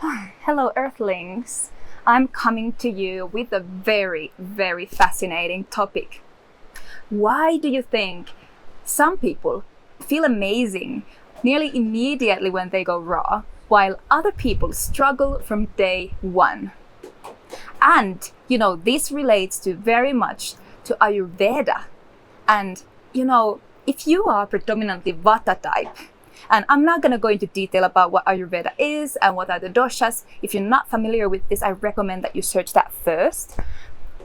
Hello, Earthlings. I'm coming to you with a very, very fascinating topic. Why do you think some people feel amazing nearly immediately when they go raw, while other people struggle from day one? And, this relates to very much to Ayurveda. And, if you are predominantly Vata type, and I'm not going to go into detail about what Ayurveda is and what are the doshas. If you're not familiar with this, I recommend that you search that first.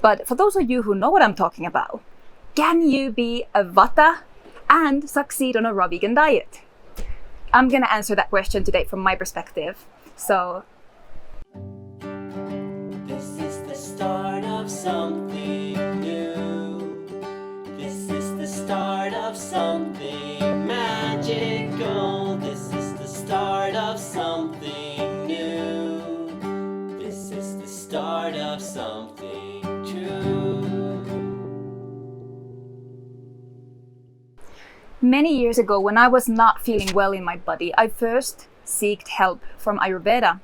But for those of you who know what I'm talking about, can you be a Vata and succeed on a raw vegan diet? I'm going to answer that question today from my perspective. So, this is the start of something new. This is the start of something magical. This is the start of something new. This is the start of something true. Many years ago, when I was not feeling well in my body, I first sought help from Ayurveda.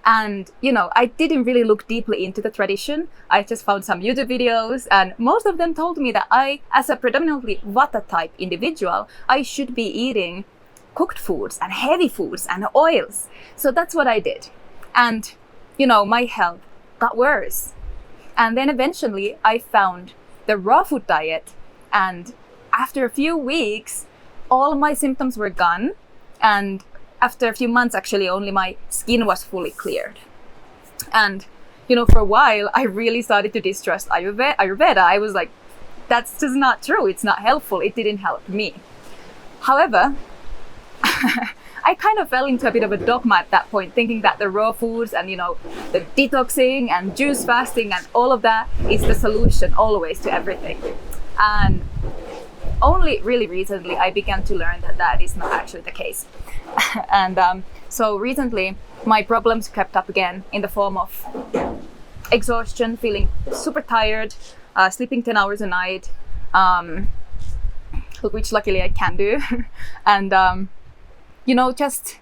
And, I didn't really look deeply into the tradition. I just found some YouTube videos, and most of them told me that I, as a predominantly Vata type individual, I should be eating cooked foods and heavy foods and oils. So that's what I did. And, my health got worse. And then eventually I found the raw food diet. And after a few weeks, all my symptoms were gone. And after a few months, actually, only my skin was fully cleared. And, for a while, I really started to distrust Ayurveda. I was like, that's just not true. It's not helpful. It didn't help me. However, I kind of fell into a bit of a dogma at that point, thinking that the raw foods and, the detoxing and juice fasting and all of that is the solution always to everything. And only really recently I began to learn that that is not actually the case. And so recently my problems crept up again in the form of exhaustion, feeling super tired, sleeping 10 hours a night, which luckily I can do. And, just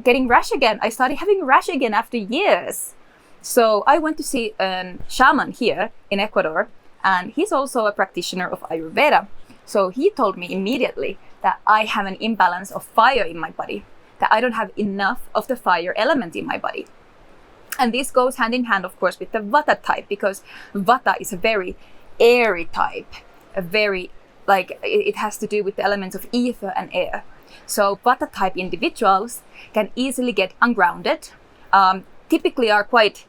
getting rash again. I started having rash again after years. So I went to see a shaman here in Ecuador, and he's also a practitioner of Ayurveda. So he told me immediately that I have an imbalance of fire in my body, that I don't have enough of the fire element in my body. And this goes hand in hand, of course, with the Vata type, because Vata is a very airy type, it has to do with the elements of ether and air. So Vata type individuals can easily get ungrounded, typically are quite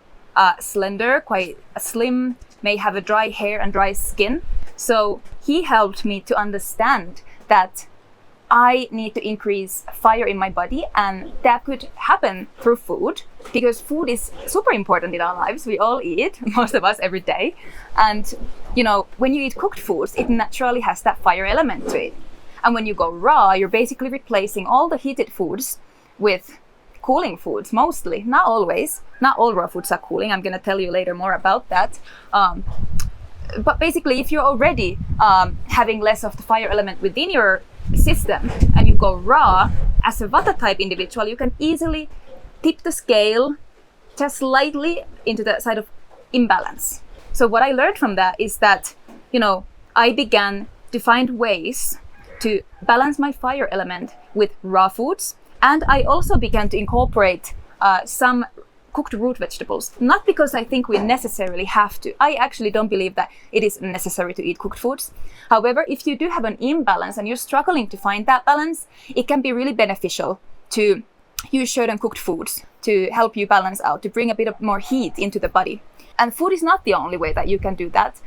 slender, quite slim, may have a dry hair and dry skin. So he helped me to understand that I need to increase fire in my body, and that could happen through food, because food is super important in our lives. We all eat, most of us, every day. And, when you eat cooked foods, it naturally has that fire element to it. And when you go raw, you're basically replacing all the heated foods with cooling foods, mostly, not always. Not all raw foods are cooling. I'm going to tell you later more about that. But basically, if you're already having less of the fire element within your system and you go raw, as a Vata type individual, you can easily tip the scale just slightly into the side of imbalance. So what I learned from that is that, I began to find ways to balance my fire element with raw foods. And I also began to incorporate some cooked root vegetables, not because I think we necessarily have to. I actually don't believe that it is necessary to eat cooked foods. However, if you do have an imbalance and you're struggling to find that balance, it can be really beneficial to use certain cooked foods to help you balance out, to bring a bit of more heat into the body. And food is not the only way that you can do that.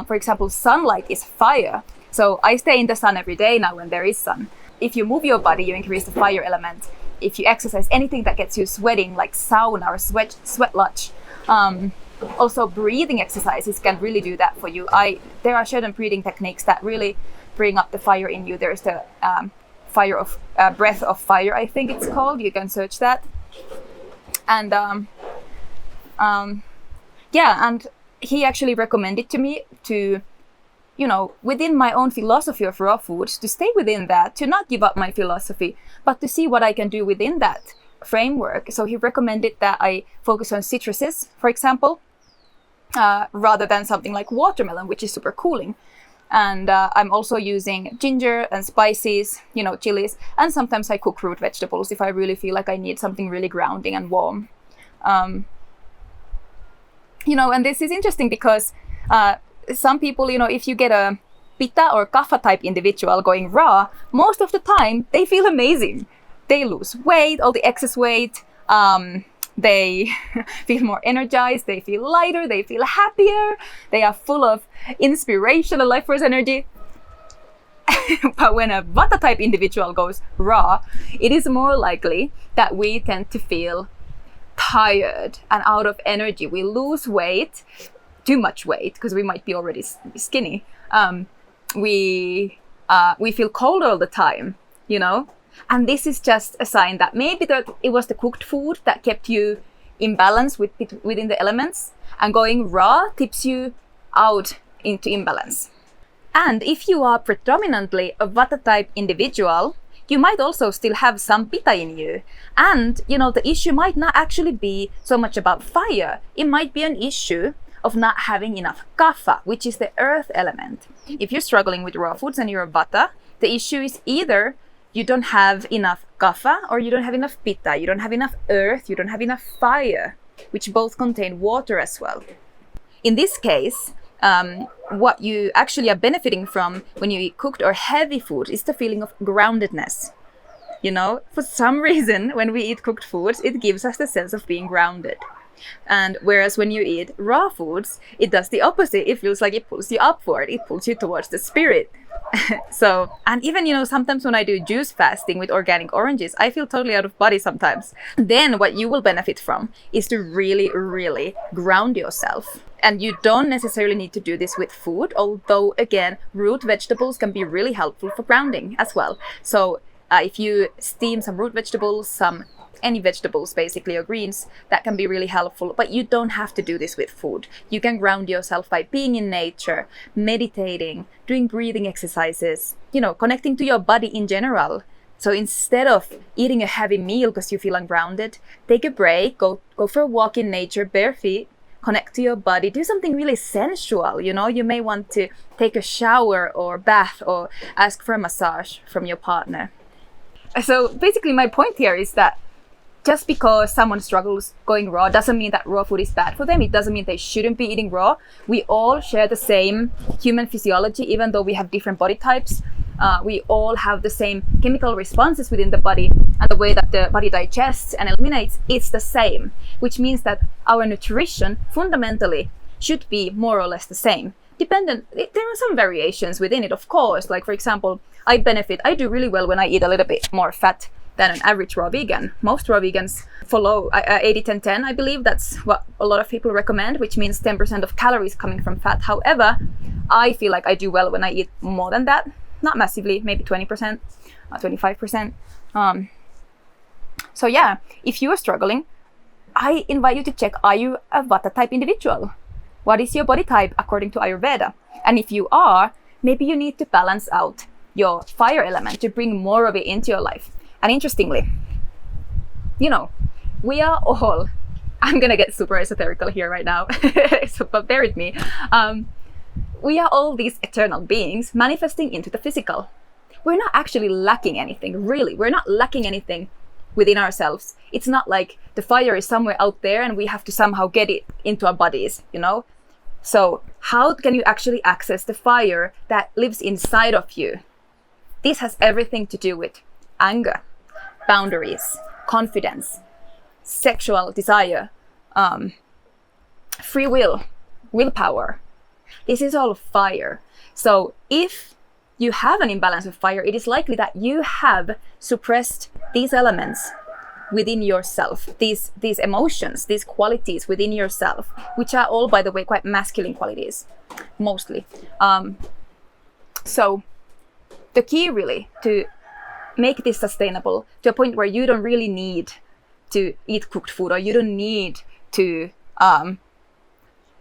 For example, sunlight is fire. So I stay in the sun every day now when there is sun. If you move your body, you increase the fire element. If you exercise, anything that gets you sweating, like sauna or sweat lodge. Also, breathing exercises can really do that for you. There are certain breathing techniques that really bring up the fire in you. There's the breath of fire, I think it's called. You can search that. And and he actually recommended to me to, within my own philosophy of raw foods, to stay within that, to not give up my philosophy, but to see what I can do within that framework. So he recommended that I focus on citruses, for example, rather than something like watermelon, which is super cooling. And I'm also using ginger and spices, chilies, and sometimes I cook root vegetables if I really feel like I need something really grounding and warm. And this is interesting because some people, if you get a Pitta or Kapha type individual going raw, most of the time they feel amazing. They lose weight, all the excess weight. They feel more energized, they feel lighter, they feel happier, they are full of inspiration and life force energy. But when a Vata type individual goes raw, it is more likely that we tend to feel tired and out of energy. We lose weight, too much weight, because we might be already skinny. We feel cold all the time, And this is just a sign that maybe it was the cooked food that kept you in balance within the elements, and going raw tips you out into imbalance. And if you are predominantly a Vata type individual, you might also still have some Pitta in you. And, the issue might not actually be so much about fire. It might be an issue of not having enough Kapha, which is the earth element. If you're struggling with raw foods and you're a Vata, the issue is either you don't have enough Kapha or you don't have enough Pitta, you don't have enough earth, you don't have enough fire, which both contain water as well. In this case, what you actually are benefiting from when you eat cooked or heavy food is the feeling of groundedness. For some reason, when we eat cooked foods, it gives us the sense of being grounded. And whereas when you eat raw foods, it does the opposite. It feels like it pulls you upward. It pulls you towards the spirit. And even, sometimes when I do juice fasting with organic oranges, I feel totally out of body sometimes. Then what you will benefit from is to really, really ground yourself. And you don't necessarily need to do this with food, although, again, root vegetables can be really helpful for grounding as well. So if you steam some root vegetables, any vegetables basically, or greens, that can be really helpful. But you don't have to do this with food. You can ground yourself by being in nature, meditating, doing breathing exercises, connecting to your body in general. So instead of eating a heavy meal because you feel ungrounded, take a break, go for a walk in nature, bare feet, connect to your body, do something really sensual. You may want to take a shower or bath or ask for a massage from your partner. So basically my point here is that just because someone struggles going raw doesn't mean that raw food is bad for them. It doesn't mean they shouldn't be eating raw. We all share the same human physiology, even though we have different body types. We all have the same chemical responses within the body, and the way that the body digests and eliminates, it's the same, which means that our nutrition fundamentally should be more or less the same. There are some variations within it, of course. Like, for example, I do really well when I eat a little bit more fat than an average raw vegan. Most raw vegans follow 80-10-10, I believe. That's what a lot of people recommend, which means 10% of calories coming from fat. However, I feel like I do well when I eat more than that. Not massively, maybe 20%, 25%. So yeah, if you are struggling, I invite you to check, are you a Vata type individual? What is your body type according to Ayurveda? And if you are, maybe you need to balance out your fire element to bring more of it into your life. And interestingly, we are all, I'm going to get super esoterical here right now, but bear with me. We are all these eternal beings manifesting into the physical. We're not actually lacking anything, really. We're not lacking anything within ourselves. It's not like the fire is somewhere out there and we have to somehow get it into our bodies, So how can you actually access the fire that lives inside of you? This has everything to do with anger, boundaries, confidence, sexual desire, free will, willpower. This is all fire. So if you have an imbalance of fire, it is likely that you have suppressed these elements within yourself, these emotions, these qualities within yourself, which are all, by the way, quite masculine qualities, mostly. So the key really to make this sustainable to a point where you don't really need to eat cooked food, or you don't need to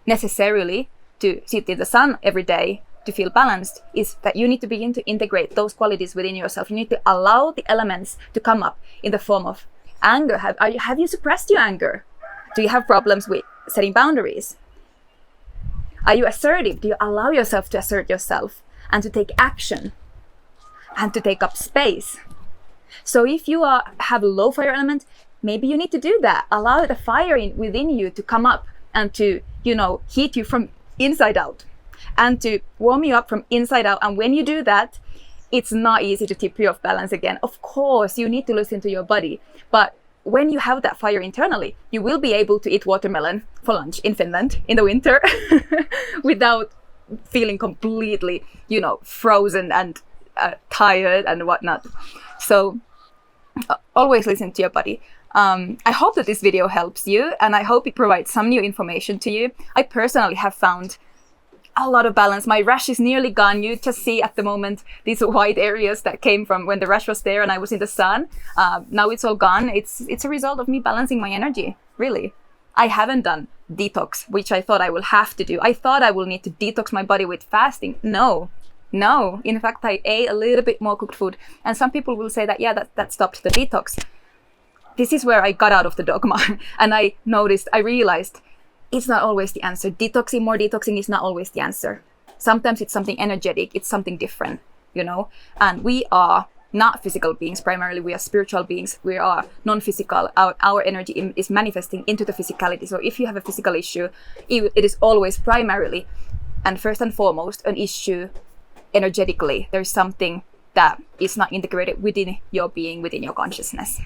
necessarily to sit in the sun every day to feel balanced, is that you need to begin to integrate those qualities within yourself. You need to allow the elements to come up in the form of Anger, have you suppressed your anger? Do you have problems with setting boundaries? Are you assertive? Do you allow yourself to assert yourself and to take action and to take up space? So if you have a low fire element, maybe you need to do that. Allow the fire within you to come up and to, heat you from inside out and to warm you up from inside out. And when you do that, it's not easy to tip you off balance again. Of course, you need to listen to your body. But when you have that fire internally, you will be able to eat watermelon for lunch in Finland in the winter without feeling completely, frozen and tired and whatnot. So always listen to your body. I hope that this video helps you, and I hope it provides some new information to you. I personally have found a lot of balance. My rash is nearly gone. You just see at the moment these white areas that came from when the rash was there and I was in the sun. Now it's all gone. It's a result of me balancing my energy, really. I haven't done detox, which I thought I will have to do. I thought I will need to detox my body with fasting. No. In fact, I ate a little bit more cooked food. And some people will say that, yeah, that stopped the detox. This is where I got out of the dogma. And I realized it's not always the answer. More detoxing is not always the answer. Sometimes it's something energetic. It's something different, And we are not physical beings primarily. We are spiritual beings. We are non-physical. Our energy is manifesting into the physicality. So if you have a physical issue, it is always primarily and first and foremost an issue energetically. There's something that is not integrated within your being, within your consciousness.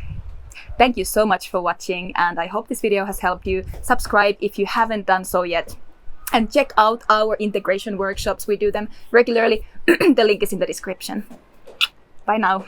Thank you so much for watching, and I hope this video has helped you. Subscribe if you haven't done so yet, and check out our integration workshops. We do them regularly. The link is in the description. Bye now.